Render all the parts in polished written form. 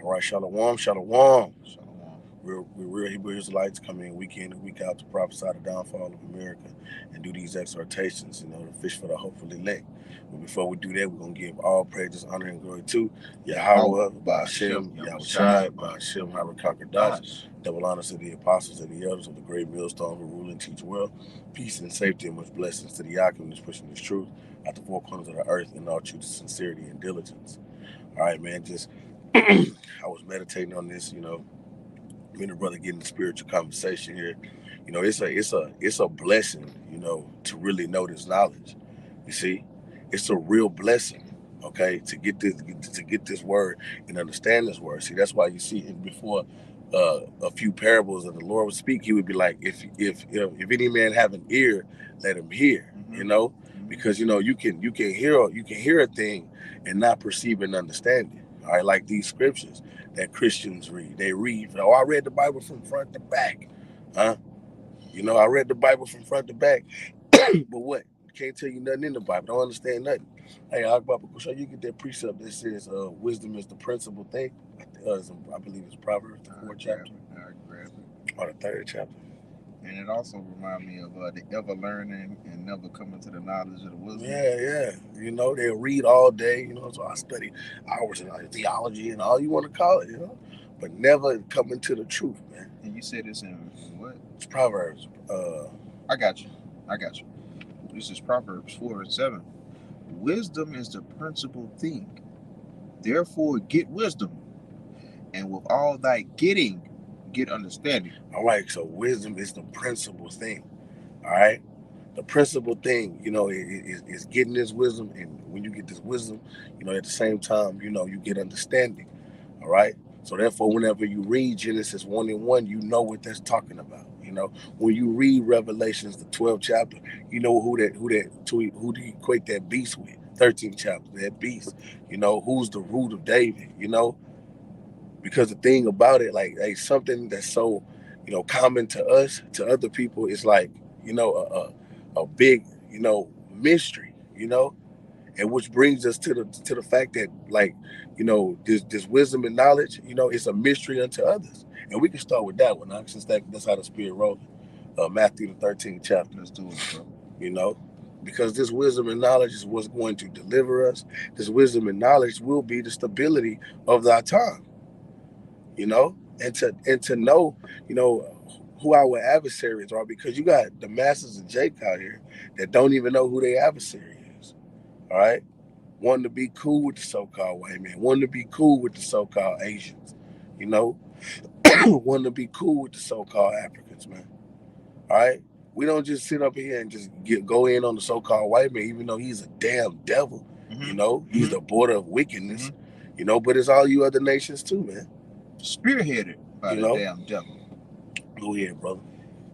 All right, shalom, shalom. Shalom. We're real Hebrew Israelites come in week and week out to prophesy the downfall of America and do these exhortations, to fish for the hopefully elect. But before we do that, we're going to give all praises, honor, and glory to Yahweh, Yahweh, Ba'ashem, Ba'ashem, Yahushai, Yahushai, Ba'ashem, Ba'ashem, Harakakadash. Harakadash. Double honors to the apostles and the elders of the great millstone who rule and teach well. Peace and safety and much blessings to the Yakim who's pushing this truth at the four corners of the earth in all truth, sincerity, and diligence. All right, man, just I was meditating on this, me and the brother getting the spiritual conversation here. It's a blessing, to really know this knowledge. You see, it's a real blessing, okay, to get this word and understand this word. See, that's why you see it before a few parables that the Lord would speak. He would be like, if any man have an ear, let him hear. Because you can hear a thing and not perceive and understand it. All right, like these scriptures that Christians read. They read, oh, I read the Bible from front to back. Huh? I read the Bible from front to back. But what? Can't tell you nothing in the Bible. Don't understand nothing. Hey, Akbaba, so you get that precept that says wisdom is the principal thing. I believe it's Proverbs, the fourth chapter, I grab it. or the third chapter. And it also reminds me of the ever learning and never coming to the knowledge of the wisdom. Yeah. They'll read all day, so I study hours in theology and all you want to call it, but never coming to the truth, man. And you said this in what? It's Proverbs. I got you. This is Proverbs 4:7. Wisdom is the principal thing. Therefore, get wisdom, and with all thy getting, get understanding. All right, so wisdom is the principal thing. All right, the principal thing, is getting this wisdom, and when you get this wisdom, at the same time, you get understanding. All right. So therefore, whenever you read Genesis 1:1, you know what that's talking about. When you read Revelations, the 12th chapter, you know who to equate that beast with. 13th chapter, that beast. Who's the root of David. Because the thing about it, like something that's so, common to us, to other people, is like, a big, mystery. And which brings us to the fact that, like, this wisdom and knowledge, it's a mystery unto others. And we can start with that one, since that's how the spirit wrote Matthew the 13th chapter. Let's do it, bro. Because this wisdom and knowledge is what's going to deliver us. This wisdom and knowledge will be the stability of our time. And to know, who our adversaries are, because you got the masters of Jake out here that don't even know who their adversary is. All right, wanting to be cool with the so-called white man, wanting to be cool with the so-called Asians, you know, wanting to be cool with the so-called Africans, man. All right, we don't just sit up here and just go in on the so-called white man, even though he's a damn devil. He's the border of wickedness. But it's all you other nations too, man. Spearheaded by the damn devil. Go ahead, brother.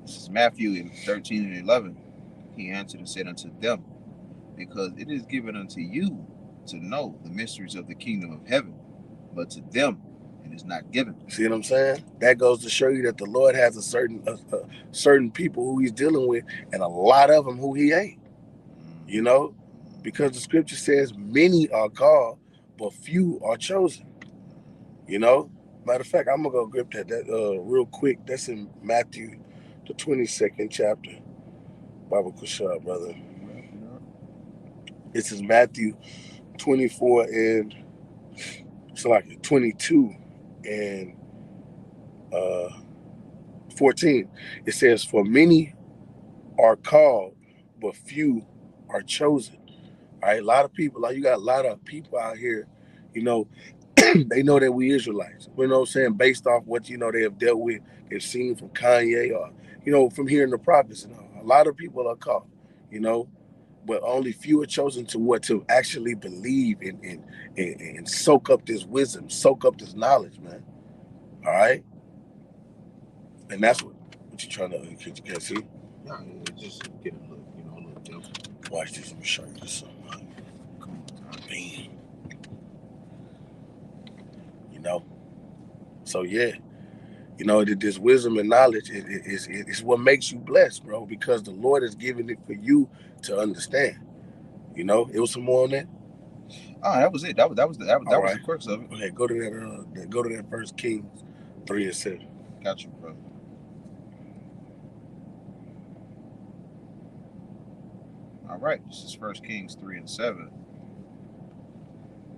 This is Matthew 13:11. He answered and said unto them, because it is given unto you to know the mysteries of the kingdom of heaven, but to them it is not given. See what I'm saying? That goes to show you that the Lord has a certain people who he's dealing with, and a lot of them who he ain't. Because the scripture says many are called, but few are chosen. Matter of fact, I'm gonna go grip that real quick. That's in Matthew, the 22nd chapter. Bible Kushah, brother. This is Matthew 24 and it's like 22 and 14. It says, "For many are called, but few are chosen." All right, a lot of people, like you got a lot of people out here, they know that we Israelites. You know what I'm saying? Based off what they have dealt with, they've seen from Kanye, or from hearing the prophets. A lot of people are called, but only few are chosen to actually believe and soak up this wisdom, soak up this knowledge, man. All right, and that's what you're trying to. You can't see. Yeah, just get a little devil. Watch this. Let me show you this something. Come on, bam. So yeah. This wisdom and knowledge is what makes you blessed, bro, because the Lord has given it for you to understand. It was some more on that? Oh, that was it. That was the All right. crux of it. Okay, go to that First Kings 3:7. Got you, bro. All right, this is First Kings 3:7.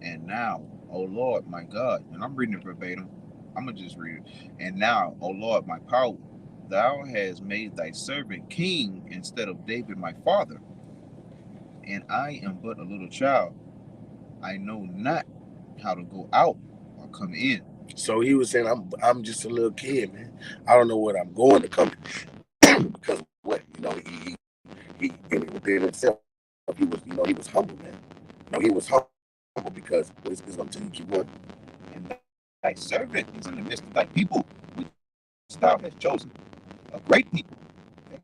And now, O Lord, my God, and I'm reading it verbatim. I'm gonna just read it. And now, O Lord, my power, thou hast made thy servant king instead of David my father, and I am but a little child. I know not how to go out or come in. So he was saying, I'm just a little kid, man. I don't know what I'm going to come because what within himself he was he was humble, man. He was humble because what is going to tell you keep one. And thy servant is in the midst of thy people, which thou hast chosen, a great people that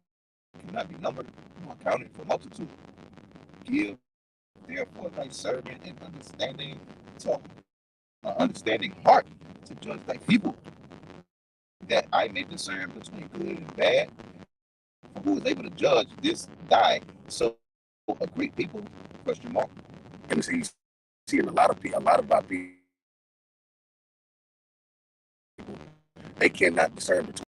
cannot be numbered nor counted for multitude. Give therefore thy servant an understanding heart to judge thy people, that I may discern between good and bad. For who is able to judge this thy so a great people? Question mark. And so you see a lot of our people, they cannot discern between.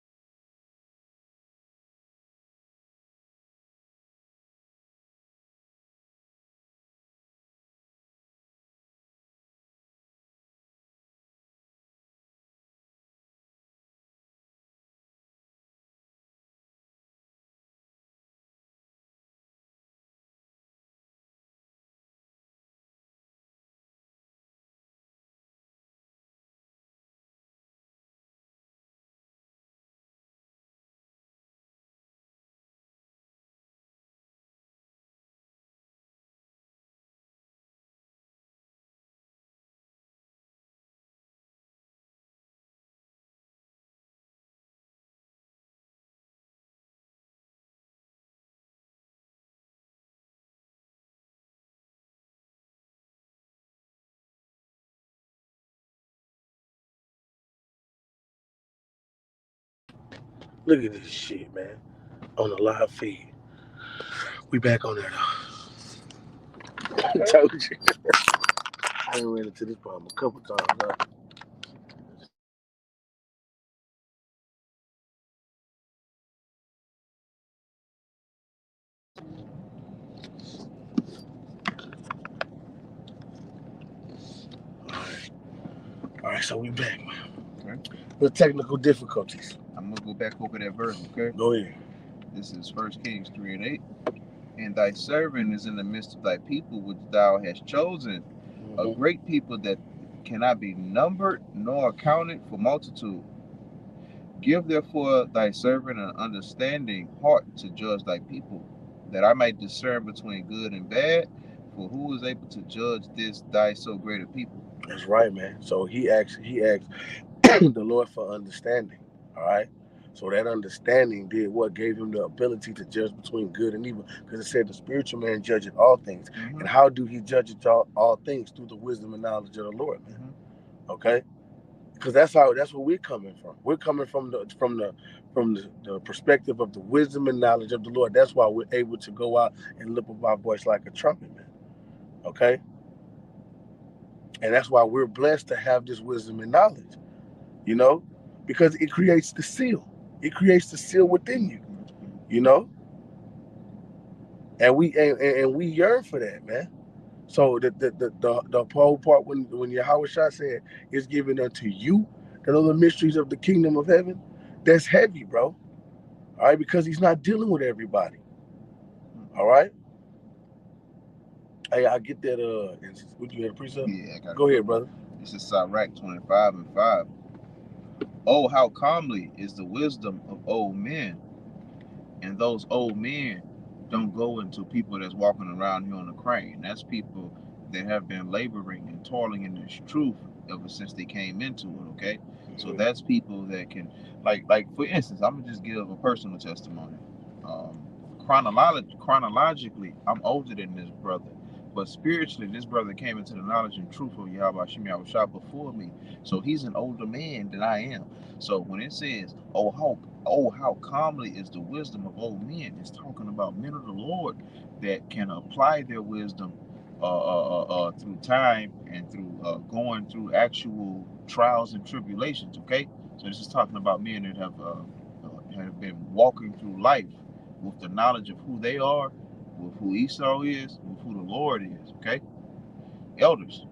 Look at this shit, man. On the live feed. We back on there though. I told you. I done ran into this problem a couple times. Alright. Alright, so we back, man. Okay. The technical difficulties. I'm gonna go back over that verse, okay? Go ahead. This is First Kings 3:8. And thy servant is in the midst of thy people, which thou hast chosen, a great people that cannot be numbered nor counted for multitude. Give therefore thy servant an understanding heart to judge thy people, that I might discern between good and bad. For who is able to judge this thy so great a people? That's right, man. So he asked the Lord for understanding. All right. So that understanding did what gave him the ability to judge between good and evil. Because it said the spiritual man judgeth all things. And how do he judge all things? Through the wisdom and knowledge of the Lord, man. Okay? Because that's where we're coming from. We're coming from the perspective of the wisdom and knowledge of the Lord. That's why we're able to go out and lift up our voice like a trumpet, man. Okay? And that's why we're blessed to have this wisdom and knowledge, you know, because it creates the seal. It creates the seal within you, you know, and we yearn for that, man. So the whole part when Yahweh Shah said it's given unto you that are the mysteries of the kingdom of heaven, that's heavy, bro. All right, because he's not dealing with everybody. All right. Hey, I get that. What you had a precept? Yeah, I got it. Go ahead, brother. This is Sirach 25:5. Oh, how calmly is the wisdom of old men, and those old men don't go into people that's walking around here on the crane. That's people that have been laboring and toiling in this truth ever since they came into it. Okay, so that's people that can, like for instance, I'm gonna just give a personal testimony. Um, chronologically, I'm older than this brother, but spiritually, this brother came into the knowledge and truth of Yahweh Shem Yahweh before me. So he's an older man than I am. So when it says, "Oh, how calmly is the wisdom of old men," it's talking about men of the Lord that can apply their wisdom through time and through going through actual trials and tribulations. Okay, so this is talking about men that have been walking through life with the knowledge of who they are, with who Esau is, with who the Lord is. Okay, elders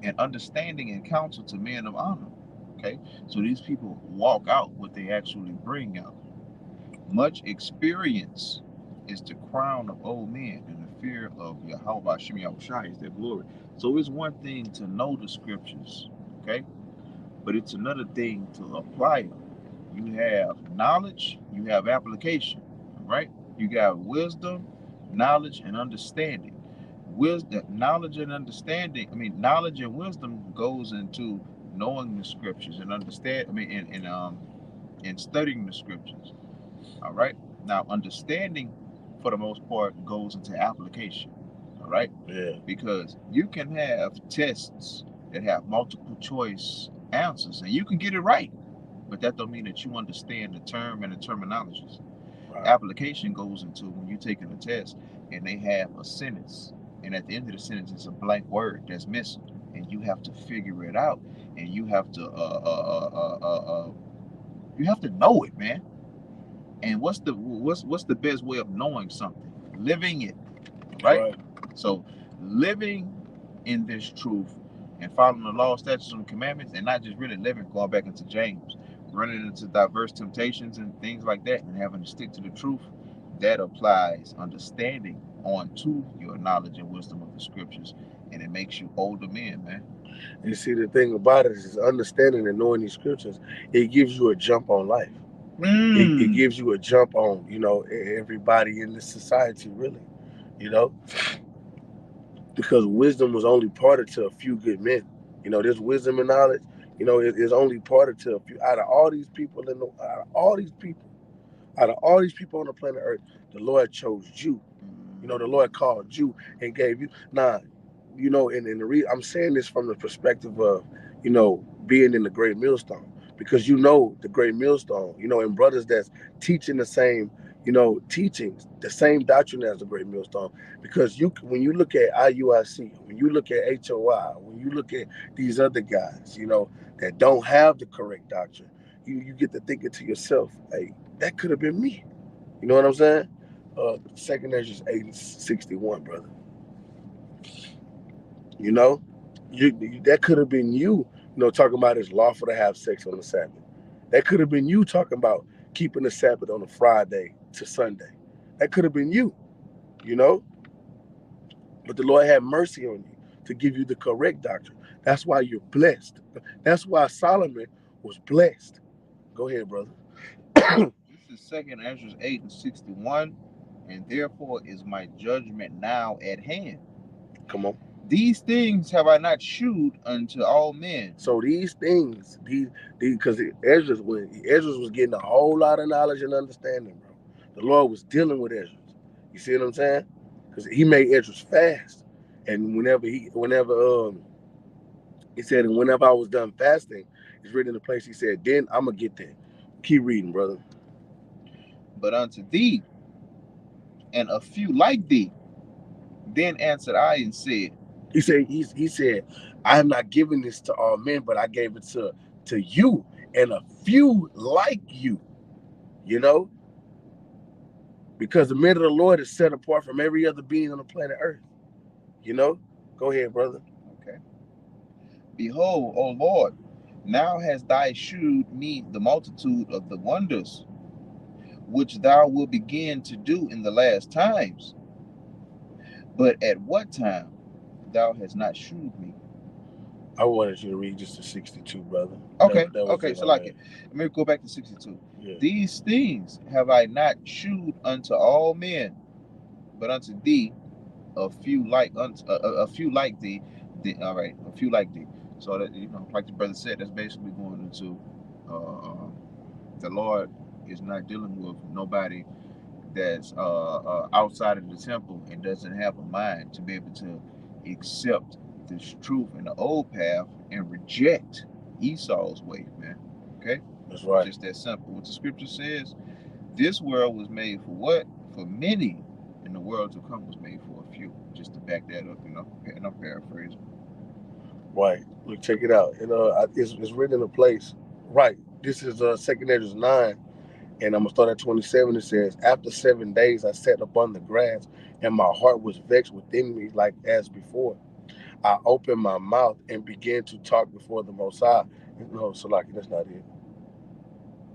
and understanding and counsel to men of honor. Okay, so these people walk out what they actually bring out. Much experience is the crown of old men, and the fear of Yahweh Shem Yahushai is their glory. So it's one thing to know the scriptures, okay, but it's another thing to apply them. You have knowledge, you have application, right? You got wisdom, knowledge, and understanding. Wisdom, knowledge, and understanding. I mean, knowledge and wisdom goes into knowing the scriptures and understand. I mean, in studying the scriptures. All right. Now, understanding, for the most part, goes into application. All right. Yeah. Because you can have tests that have multiple choice answers, and you can get it right, but that don't mean that you understand the term and the terminologies. Right. Application goes into when you're taking a test and they have a sentence, and at the end of the sentence, it's a blank word that's missing, and you have to figure it out, and you have to know it, man. And what's the best way of knowing something? Living it, right? Right. So living in this truth and following the law, statutes, and commandments, and not just really living, going back into James, running into diverse temptations and things like that, and having to stick to the truth, that applies understanding onto your knowledge and wisdom of the scriptures, and it makes you older men, man. You see, the thing about it is understanding and knowing these scriptures. It gives you a jump on life. It gives you a jump on, everybody in this society, really, you know, because wisdom was only parted to a few good men. This wisdom and knowledge, is only parted to a few. Out of all these people out of all these people on the planet Earth, the Lord chose you. The Lord called you and gave you. Now, I'm saying this from the perspective of, being in the great millstone, because the great millstone, and brothers that's teaching the same, teachings, the same doctrine as the great millstone. Because when you look at IUIC, when you look at HOI, when you look at these other guys, that don't have the correct doctrine, you get to thinking to yourself, hey, that could have been me. You know what I'm saying? Second Ezra's 8:61, brother. You know, that could have been you. Talking about it's lawful to have sex on the Sabbath. That could have been you talking about keeping the Sabbath on a Friday to Sunday. That could have been you. You know, but the Lord had mercy on you to give you the correct doctrine. That's why you're blessed. That's why Solomon was blessed. Go ahead, brother. This is Second Ezra 8:61, and therefore is my judgment now at hand. Come on. These things have I not shewed unto all men. So these things, because Ezra was getting a whole lot of knowledge and understanding, bro. The Lord was dealing with Ezra. You see what I'm saying? Because he made Ezra fast, and whenever he said, and whenever I was done fasting, it's written in the place. He said, then I'm gonna get there. Keep reading, brother. But unto thee, and a few like thee, then answered I and said. He said, I am not giving this to all men, but I gave it to you and a few like you. You know, because the men of the Lord is set apart from every other being on the planet Earth. Go ahead, brother. Okay. Behold, O Lord, now hast thou shewed me the multitude of the wonders which thou wilt begin to do in the last times. But at what time thou hast not shewed me. I wanted you to read just the 62, brother. Okay, okay, so like it. Let me go back to 62. Yeah. These things have I not shewed unto all men, but unto thee a few like thee. All right, a few like thee. So that, like the brother said, that's basically going into the Lord is not dealing with nobody that's outside of the temple and doesn't have a mind to be able to accept this truth in the old path and reject Esau's way, man. Okay? That's right. Just that simple. What the scripture says, this world was made for what? For many, and the world to come was made for a few. just to back that up, and I'm paraphrasing. Right. Look, check it out. It's written in a place. Right. This is 2 Ezra 9, and I'm gonna start at 27. It says, "After 7 days, I sat upon the grass, and my heart was vexed within me, like as before. I opened my mouth and began to talk before the Most High." No, so like that's not it.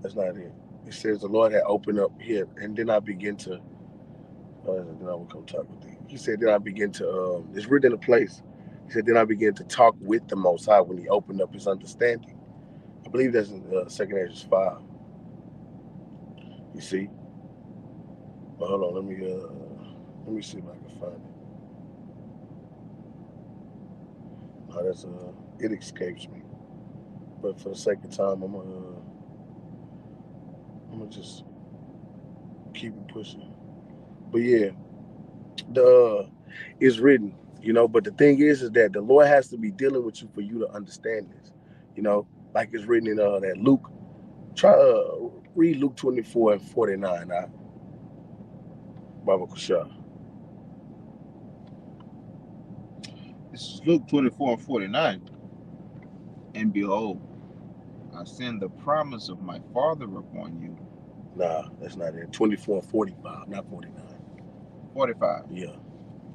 That's not it. It says the Lord had opened up here, and then I begin to. Then I will come talk with thee. He said, then I begin to. It's written in a place. He said, then I began to talk with the Most High when He opened up His understanding. I believe that's in 2 Ezra 5. You see. But hold on, let me see if I can find it. No, that's it escapes me. But for the sake of time, I'm gonna just keep it pushing. But yeah, the it's written, But the thing is that the Lord has to be dealing with you for you to understand this, like it's written in that Luke. Try read Luke 24:49. Baba Kusha. This is Luke 24:49. And behold, I send the promise of my Father upon you. Nah, that's not it. 24:45, not 49. 45. Yeah.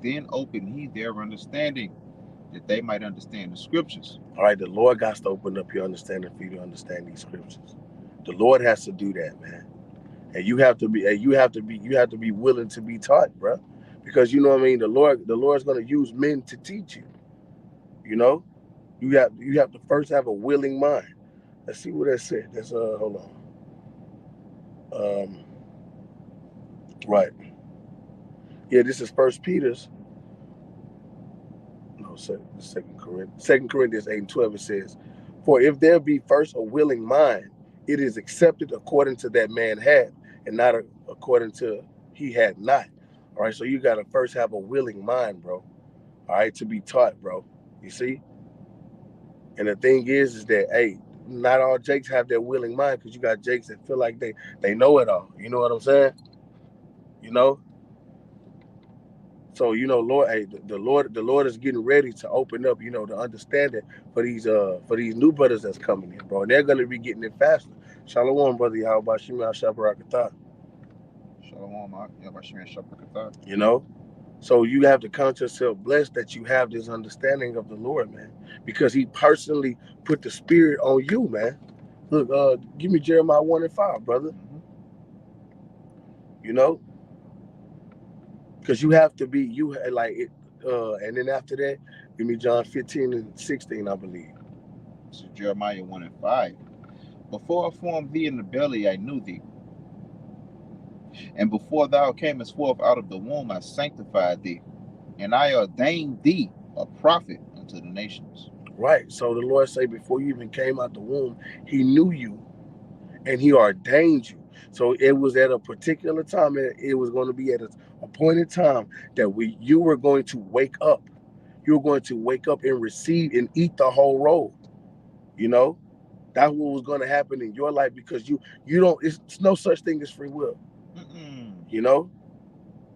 Then opened he their understanding, that they might understand the scriptures. All right, the Lord got to open up your understanding for you to understand these scriptures. The Lord has to do that, man. And you have to be willing to be taught, bro. Because you know what I mean. The Lord's going to use men to teach you. You know, you have to first have a willing mind. Let's see what that said. That's hold on. Right. Yeah, this is First Peter's. No, Second Corinthians 8:12. It says, "For if there be first a willing mind, it is accepted according to that man had, and not according to he had not." All right, so you got to first have a willing mind, bro. All right, to be taught, bro. You see, and the thing is that hey, not all Jakes have that willing mind because you got Jakes that feel like they know it all. You know what I'm saying? You know, So Lord, hey, the Lord is getting ready to open up, the understanding for these new brothers that's coming in, bro. And they're gonna be getting it faster. Shalom, brother. How about Shema Shabbarakatah? Shalom, Yabashir Shabbat. You know, so you have to count yourself blessed that you have this understanding of the Lord, man, because He personally put the Spirit on you, man. Look, give me Jeremiah 1:5, brother. You know, because you have to be you like it. And then after that, give me John 15:16, I believe. This is Jeremiah 1:5. Before I formed thee in the belly, I knew thee. And before thou camest forth out of the womb, I sanctified thee. And I ordained thee a prophet unto the nations. Right. So the Lord say before you even came out the womb, He knew you and He ordained you. So it was at a particular time, and it was going to be at a appointed time that you were going to wake up. You were going to wake up and receive and eat the whole roll. You know, that's what was going to happen in your life because you don't. It's no such thing as free will. You know,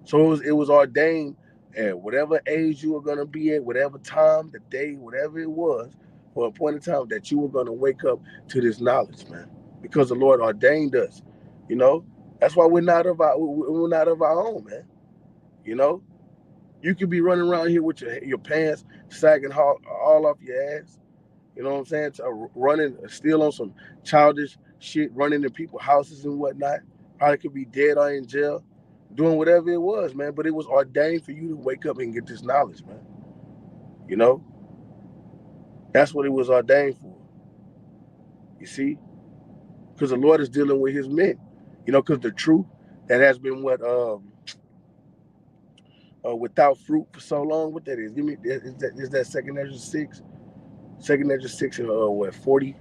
so it was ordained at whatever age you were going to be at, whatever time, the day, whatever it was, for a point in time that you were going to wake up to this knowledge, man. Because the Lord ordained us, you know. That's why we're not of our own, man. You know, you could be running around here with your pants sagging all off your ass. You know what I'm saying? Running, still on some childish shit, running in people's houses and whatnot. Probably could be dead or in jail, doing whatever it was, man. But it was ordained for you to wake up and get this knowledge, man. You know, that's what it was ordained for. You see, because the Lord is dealing with His men. Because the truth that has been without fruit for so long. What that is? Give me is that 2 Ezra 6, 2 Ezra 6 and what 40,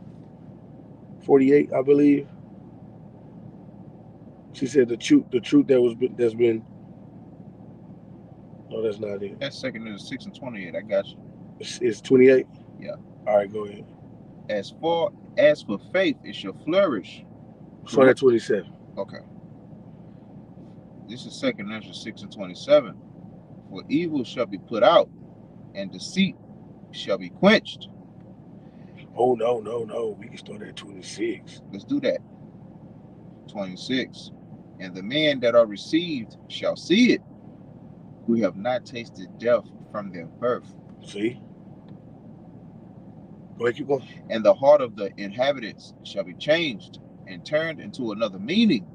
48, I believe. She said the truth that's been. No, that's not it. That's 2 Ezra 6:28. I got you. It's 28. Yeah. All right, go ahead. As for faith, it shall flourish. So that 27. Okay. This is 2 Ezra 6:27. For evil shall be put out, and deceit shall be quenched. Oh, no. We can start at 26. Let's do that. 26. And the men that are received shall see it, who have not tasted death from their birth. See? Go ahead, keep going. And the heart of the inhabitants shall be changed and turned into another meaning.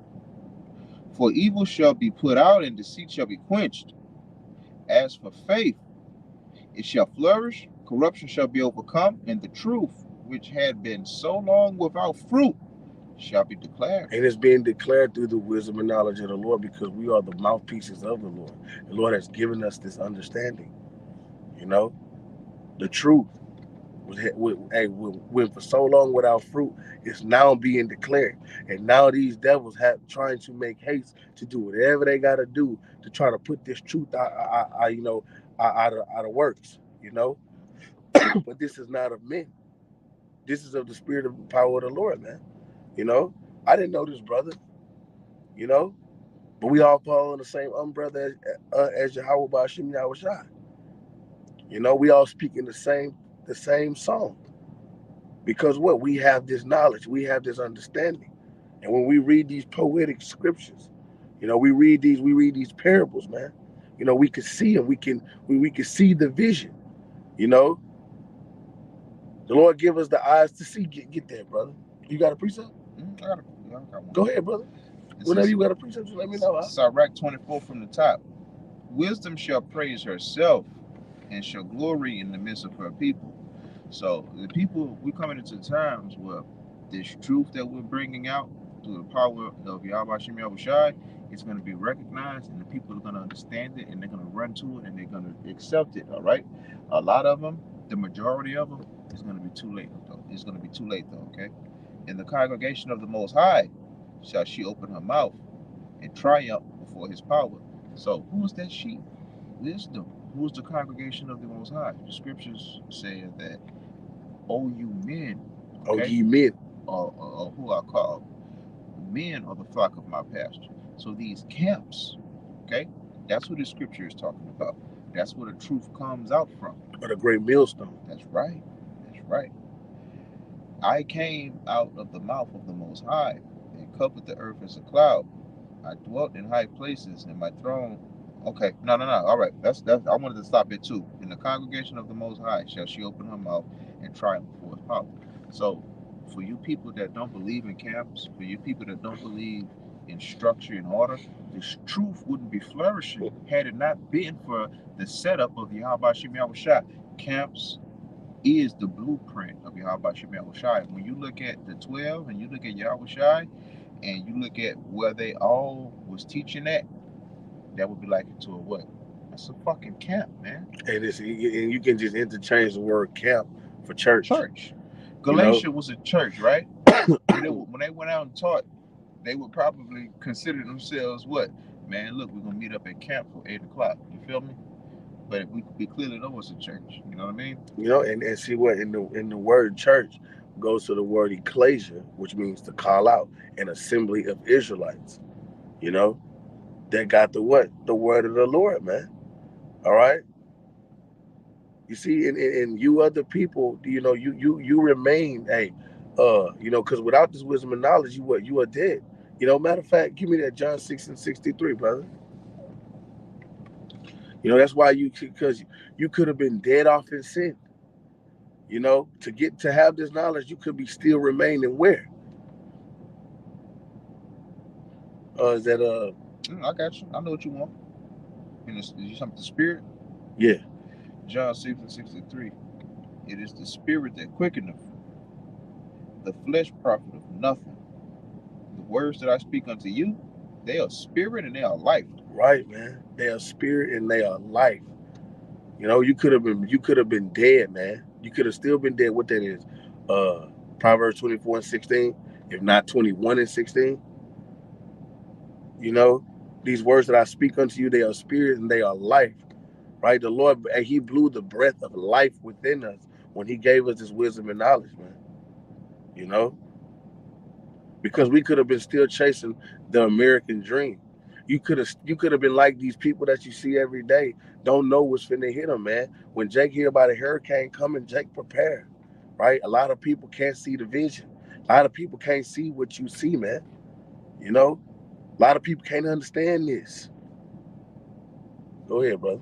For evil shall be put out, and deceit shall be quenched. As for faith, it shall flourish, corruption shall be overcome, and the truth, which had been so long without fruit, shall be declared. And it's being declared through the wisdom and knowledge of the Lord, because we are the mouthpieces of the Lord. The Lord has given us this understanding. You know, the truth went for so long without fruit, it's now being declared. And now these devils have trying to make haste to do whatever they got to do to try to put this truth out of works. You know, but this is not of men. This is of the spirit of the power of the Lord, man. You know, I didn't know this, brother. You know, but we all fall in the same umbrella as Yahweh Bashim Yahweh Shai. You know, we all speak in the same song. Because what? We have this knowledge, we have this understanding. And when we read these poetic scriptures, we read these parables, man. You know, we can see them, we can see the vision, you know. The Lord give us the eyes to see. Get there, brother. You got a precept? I got one. Go ahead, brother. Whenever you got a precept, just let me know. Sirach 24 from the top. Wisdom shall praise herself, and shall glory in the midst of her people. So the people, we're coming into times where this truth that we're bringing out through the power of Yahweh Shem Yahweh Shai is going to be recognized, and the people are going to understand it, and they're going to run to it, and they're going to accept it. All right. A lot of them, the majority of them, is going to be too late though. It's going to be too late though. Okay. In the congregation of the Most High shall she open her mouth and triumph before His power. So who is that she? Wisdom. Who is the congregation of the Most High? The scriptures say that, O you men, okay? O ye men, or who I call men are the flock of my pasture. So these camps, okay, that's what the scripture is talking about. That's where the truth comes out from. Or the great millstone. That's right. That's right. I came out of the mouth of the Most High and covered the earth as a cloud. I dwelt in high places, and my throne. Okay, no. All right, that's. I wanted to stop it too. In the congregation of the Most High shall she open her mouth and triumph before His power. So, for you people that don't believe in camps, for you people that don't believe in structure and order, this truth wouldn't be flourishing had it not been for the setup of the Yahweh Shem Yahweh Shai. Camps is the blueprint of Yahweh Shem Yahweh Shai. When you look at the 12 and you look at Yahweh Shai, and you look at where they all was teaching at, that would be like into a what? That's a fucking camp, man. And you can just interchange the word camp for church. Church. Galatia was a church, right? when they went out and taught, they would probably consider themselves what? Man, look, we're gonna meet up at camp for 8 o'clock. You feel me? But we clearly know it's a church. You know what I mean? You know, and see what in the word church goes to the word ecclesia, which means to call out, an assembly of Israelites. You know, that got the what? The word of the Lord, man. All right. You see, and you other people, you know, you remain, hey, you know, because without this wisdom and knowledge, you are dead. You know, matter of fact, give me that John 6:63, brother. You know, that's why because you could have been dead off in sin. You know, to have this knowledge, you could be still remaining where? Is that I got you. I know what you want. Is you something the spirit? Yeah. John 6:63. It is the spirit that quickeneth, the flesh profiteth nothing. The words that I speak unto you, they are spirit and they are life. Right, man. They are spirit and they are life. You know, you could have been dead, man. You could have still been dead. What that is? Proverbs 24:16, if not 21:16. You know, these words that I speak unto you, they are spirit and they are life. Right? The Lord, He blew the breath of life within us when He gave us this wisdom and knowledge, man. You know? Because we could have been still chasing the American dream. You could have been like these people that you see every day. Don't know what's finna hit them, man. When Jake hear about a hurricane coming, Jake prepare, right? A lot of people can't see the vision. A lot of people can't see what you see, man. You know, a lot of people can't understand this. Go ahead, brother.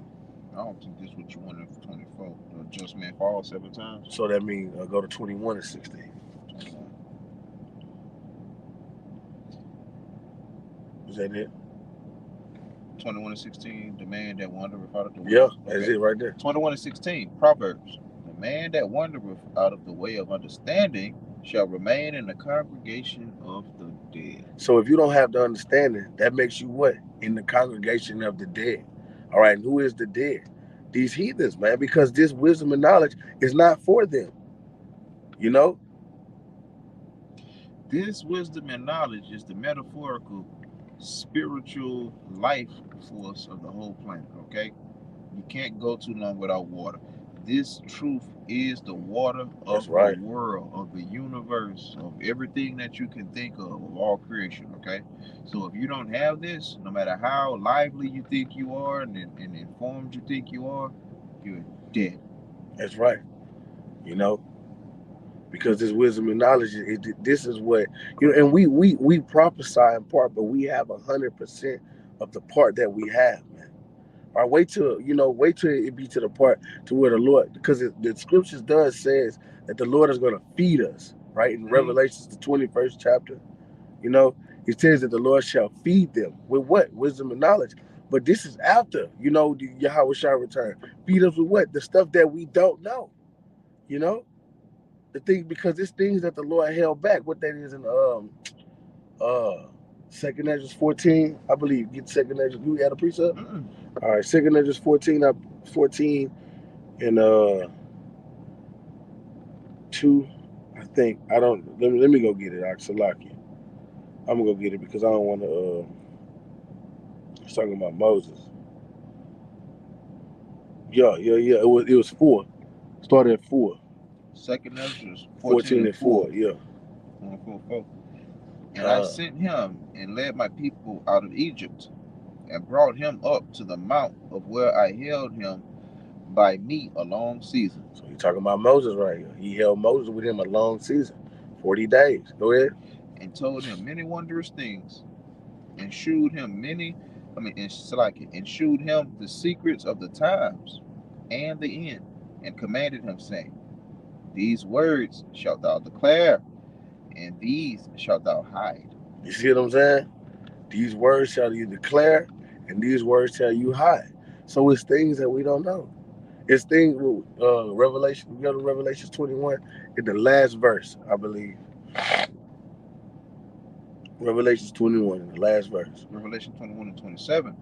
I don't think this what you wanted for 24. The just man fall 7 times. So that means go to 21 and 16. 21. Is that it? 21 and 16. The man that wandereth out of the way. Yeah, that's it right there. 21 and 16. Proverbs. The man that wandereth out of the way of understanding shall remain in the congregation of the dead. So if you don't have the understanding, that makes you what? In the congregation of the dead. All right, and who is the dead? These heathens, man, because this wisdom and knowledge is not for them. You know? This wisdom and knowledge is the metaphorical spiritual life force of the whole planet, okay? You can't go too long without water. This truth is the water of the world, of the universe, of everything that you can think of all creation, okay? So if you don't have this, no matter how lively you think you are and informed you think you are, you're dead. That's right. You know? Because this wisdom and knowledge, this is what, you know, and we prophesy in part, but we have 100% of the part that we have, man. All right, wait till it be to the part to where the Lord, because the scriptures does says that the Lord is going to feed us, right? In Revelations, the 21st chapter, you know, it says that the Lord shall feed them with what? Wisdom and knowledge. But this is after, you know, the Yahweh shall return. Feed us with what? The stuff that we don't know, you know? The thing, because it's things that the Lord held back. What that is in uh Second Ezra 14, I believe. Get Second Ezra. You had a precept? All right, Second Ezra 14 and 2, I think. I don't. Let me go get it. Salaki. I'm gonna go get it because I don't want to. It's talking about Moses. Yeah. It was 4. Started at 4. Second Ezra 14 and 4. Yeah. 4. And I sent him and led my people out of Egypt and brought him up to the mount of where I held him by me a long season. So you're talking about Moses right here. He held Moses with him a long season, 40 days. Go ahead. And told him many wondrous things, and shewed him and shewed him the secrets of the times and the end, and commanded him, saying, These words shalt thou declare, and these shalt thou hide. You see what I'm saying? These words shall you declare, and these words shall you hide. So it's things that we don't know. It's things. Revelation. We go to Revelation 21 in the last verse, I believe. Revelation 21 in the last verse. Revelation 21 and 27.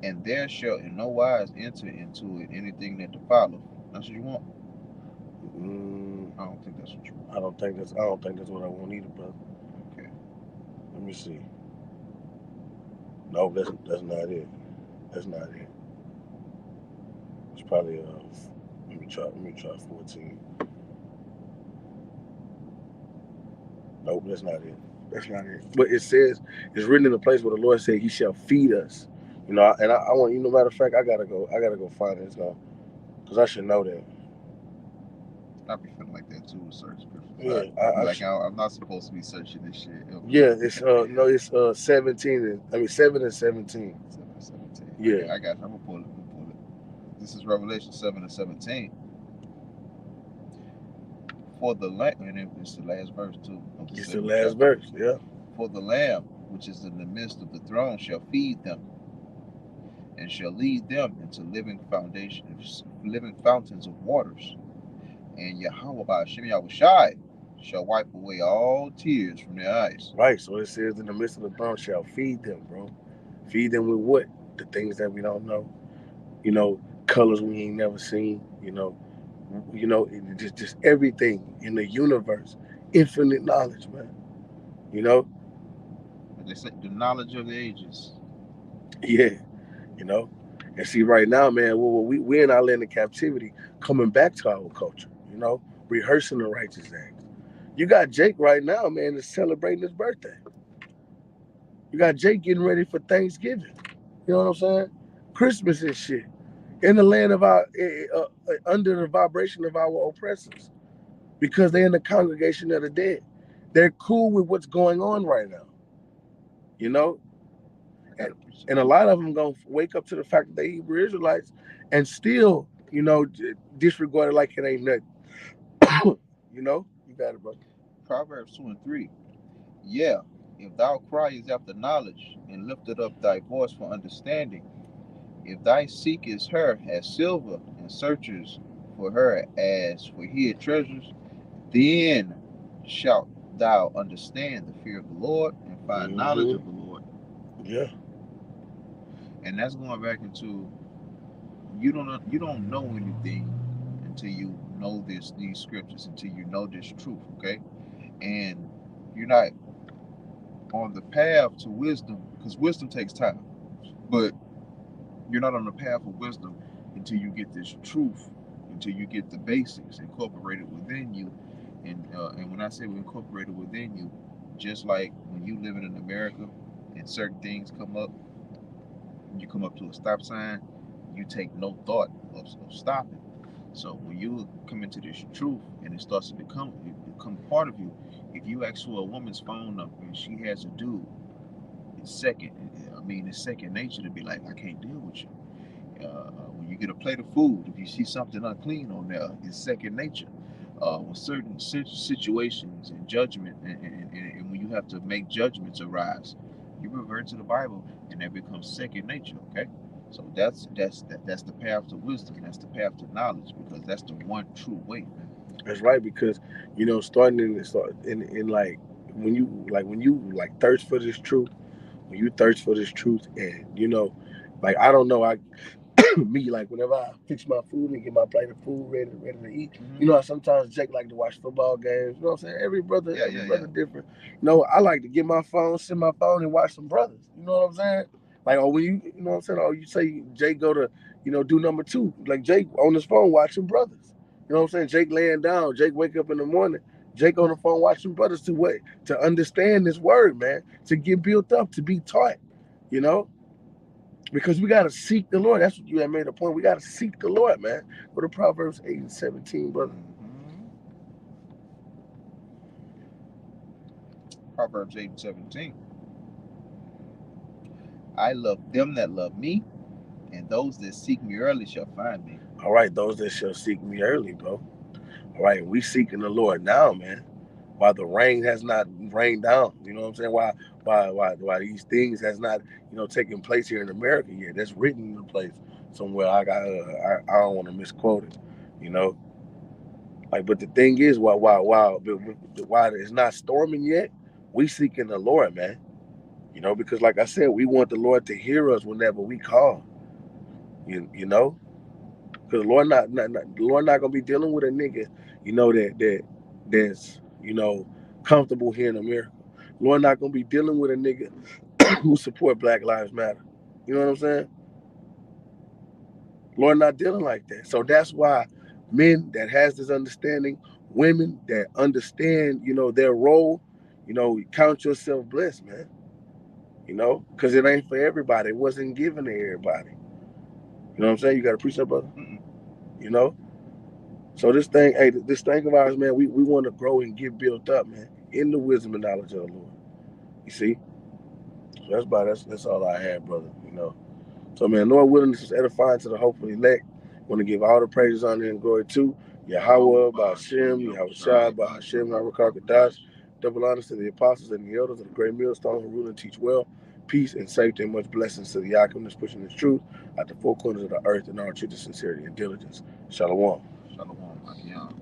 And there shall in no wise enter into it anything that defileth. That's what you want? I don't think that's what you want. I don't think that's what I want either, brother. Okay. Let me see. No, that's not it. That's not it. It's probably let me try 14. Nope, that's not it. That's not it. But it says, it's written in the place where the Lord said He shall feed us. You know, and I want, you know, matter of fact, I gotta go find it now, because I should know that. I be feeling like that too with certain scriptures. Yeah, I'm not supposed to be searching this shit. Yeah, it's no, it's 17 and 7 and 17. 7 and 17. Yeah, okay, I got you. I'm gonna pull it. This is Revelation 7 and 17. For the Lamb, and it's the last verse too. It's the last verse, yeah. For the Lamb, which is in the midst of the throne, shall feed them, and shall lead them into living fountains of waters. And Yahweh by Hashem Yahushai shall wipe away all tears from their eyes. Right, so it says in the midst of the throne shall feed them, bro. Feed them with what? The things that we don't know. You know, colors we ain't never seen. You know, just everything in the universe. Infinite knowledge, man. You know? They say the knowledge of the ages. Yeah, you know? And see, right now, man, we're in our land of captivity, coming back to our culture, you know? Rehearsing the righteous acts. You got Jake right now, man, is celebrating his birthday. You got Jake getting ready for Thanksgiving. You know what I'm saying? Christmas and shit. In the land of our, under the vibration of our oppressors, because they're in the congregation of the dead. They're cool with what's going on right now. You know, and a lot of them gonna wake up to the fact that they Hebrew Israelites, and still, disregard it like it ain't nothing. You got it, bro. Proverbs 2:3. Yeah, if thou criest after knowledge, and lifteth up thy voice for understanding, if thou seekest her as silver, and searchest for her as for hid treasures, then shalt thou understand the fear of the Lord, and find knowledge of the Lord. Yeah. And that's going back into, you don't know anything until you know these scriptures, until you know this truth, okay? And you're not on the path to wisdom, because wisdom takes time, but you're not on the path of wisdom until you get this truth, until you get the basics incorporated within you. And when I say incorporated within you, just like when you living in America and certain things come up, you come up to a stop sign, you take no thought of stopping. So when you come into this truth and it starts to become part of you, if you ask for a woman's phone number and she has a dude, it's second nature to be like, I can't deal with you. When you get a plate of food, if you see something unclean on there, it's second nature. When certain situations and judgment, and when you have to make judgments arise, you revert to the Bible, and that becomes second nature. Okay, so that's the path to wisdom. That's the path to knowledge, because that's the one true way, man. That's right, because starting in when you like thirst for this truth, when you thirst for this truth, and like I don't know, I me, like whenever I fix my food and get my plate of food ready to eat, how sometimes Jake like to watch football games. You know what I'm saying? Every brother different. I like to get my phone, send my phone, and watch some brothers. You know what I'm saying? Like, or when you know what I'm saying? Or you say Jake go to, do number two. Like Jake on his phone watching brothers. You know what I'm saying? Jake laying down. Jake wake up in the morning. Jake on the phone watching brothers to what? To understand this word, man. To get built up, to be taught. You know, because we gotta seek the Lord. That's what you had made a point. We gotta seek the Lord, man. Go to Proverbs 8:17, brother. Proverbs 8:17. I love them that love me, and those that seek me early shall find me. All right, those that shall seek me early, bro. All right, we seeking the Lord now, man. While the rain has not rained down, you know what I'm saying? Why these things has not, taken place here in America yet? That's written in the place somewhere. I don't want to misquote it, you know. Like, but the thing is, while it's not storming yet, we seeking the Lord, man. Because like I said, we want the Lord to hear us whenever we call. You know, because the Lord not gonna be dealing with a nigga, that's comfortable here in America. Lord not gonna be dealing with a nigga who support Black Lives Matter. You know what I'm saying? Lord not dealing like that. So that's why men that has this understanding, women that understand, their role, count yourself blessed, man. Because it ain't for everybody. It wasn't given to everybody. You know what I'm saying? You got to preach that, brother. You know. So this thing of ours, man, we want to grow and get built up, man, in the wisdom and knowledge of the Lord. You see. So that's all I had, brother. So, man, Lord willing, this is edifying to the hopeful elect. Want to give all the praises, honor, and glory to Yahweh, Ba'ashem, Yahweh Shai, Ba'ashem, Harakakadash. Double honors to the apostles and the elders of the great millstone who rule and teach well. Peace and safety and much blessings to the Yakim that's pushing this truth at the four corners of the earth in all truth, sincerity, and diligence. Shalom. Shalom, Akiyan.